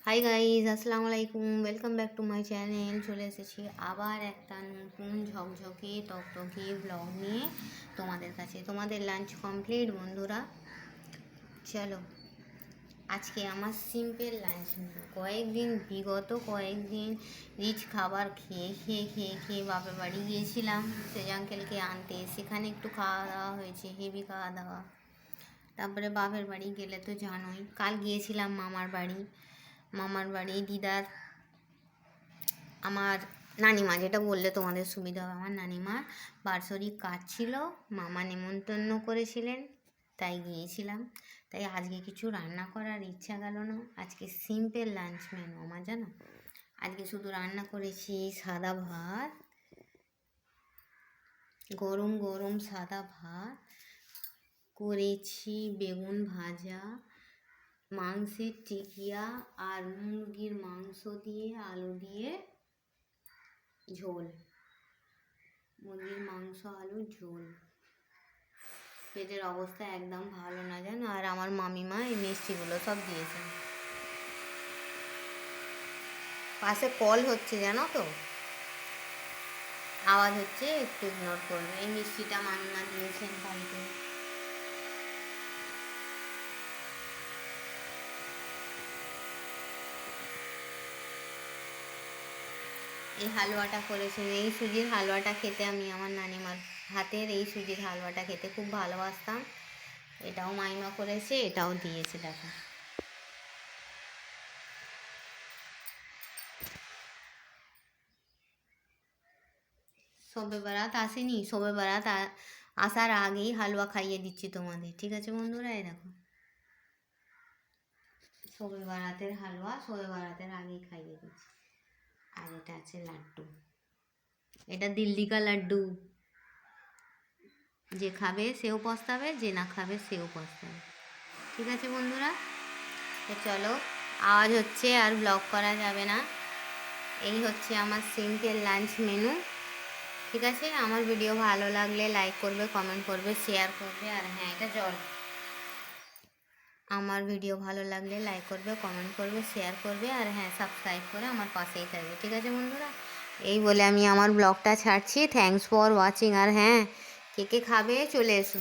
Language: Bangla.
হাই গাইজ, আসসালামু আলাইকুম। Welcome back to my channel. চলে এসেছি আবার একটা নতুন ঝকঝকে তকতকে ব্লগ নিয়ে তোমাদের কাছে। তোমাদের লাঞ্চ কমপ্লিট বন্ধুরা? চলো, আজকে আমার সিম্পল লাঞ্চ মেনু। বিগত কয়েকদিন রিচ খাবার খেয়ে খেয়ে খেয়ে খেয়ে বাপের বাড়ি গিয়েছিলাম সেজ আঙ্কেলকে আনতে। সেখানে একটু খাওয়া দাওয়া হয়েছে, হেভি খাওয়া দাওয়া। তারপরে বাপের বাড়ি গেলে তো জানোই, কাল গিয়েছিলাম মামার বাড়ি দিদার, আমার নানিমা, যেটা বললে তোমাদের সুবিধা হবে, আমার নানিমার বাৎসরিক কাজ ছিল, মামা নেমন্তন্ন করেছিলেন, তাই গিয়েছিলাম। তাই আজকে কিছু রান্না করার ইচ্ছা গেল না। আজকে সিম্পল লাঞ্চ মেনু আমার, জানো। আজকে শুধু রান্না করেছি সাদা ভাত, গরম গরম সাদা ভাত করেছি, বেগুন ভাজা, মাংসের টিকিয়া আর মুরগির মাংস দিয়ে আলু দিয়ে ঝোল, মুরগির মাংস আলু ঝোল। পেটের অবস্থা একদম ভালো না জানো। আর আমার মামিমা এই মিষ্টিগুলো সব দিয়েছেন। পাশে কল হচ্ছে জানো তো, আওয়াজ হচ্ছে, একটু ইগনোর করবে। এই মিষ্টিটা মামিমা দিয়েছেন বাড়িতে। এই হালুয়াটা করেছে, এই সুজির হালুয়াটা খেতে আমি আমার নানিমার হাতের এই সুজির হালুয়াটা খেতে খুব ভালোবাসতাম। এটাও মাইমা করেছে, এটাও দিয়েছে। দেখো, শবে বারাত আসেনি, শবে বারাত আসার আগেই হালুয়া খাইয়ে দিচ্ছি তোমাদের, ঠিক আছে বন্ধুরা? এই দেখো, শবে বারাতের হালুয়া শবে বারাতের আগেই খাইয়ে দিচ্ছি। আর এটা আছে লাড্ডু, এটা দিল্লি কা লাড্ডু। যে খাবে সেও পস্তাবে, যে না খাবে সেও পস্তাবে, ঠিক আছে বন্ধুরা? তো চলো, আওয়াজ হচ্ছে আর ব্লগ করা যাবে না। এই হচ্ছে আমার সিম্পল লাঞ্চ মেনু, ঠিক আছে? আমার ভিডিও ভালো লাগলে লাইক করবে, কমেন্ট করবে, শেয়ার করবে। আর হ্যাঁ, এটা জল। আমার ভিডিও ভালো লাগলে লাইক করবে, কমেন্ট করবে, শেয়ার করবে। আর হ্যাঁ, সাবস্ক্রাইব করে আমার পাশেই থাকবে, ঠিক আছে বন্ধুরা? এই বলে আমি আমার ব্লগটা ছাড়ছি। Thanks for watching. আর হ্যাঁ, কে কে খাবে চলে এসো।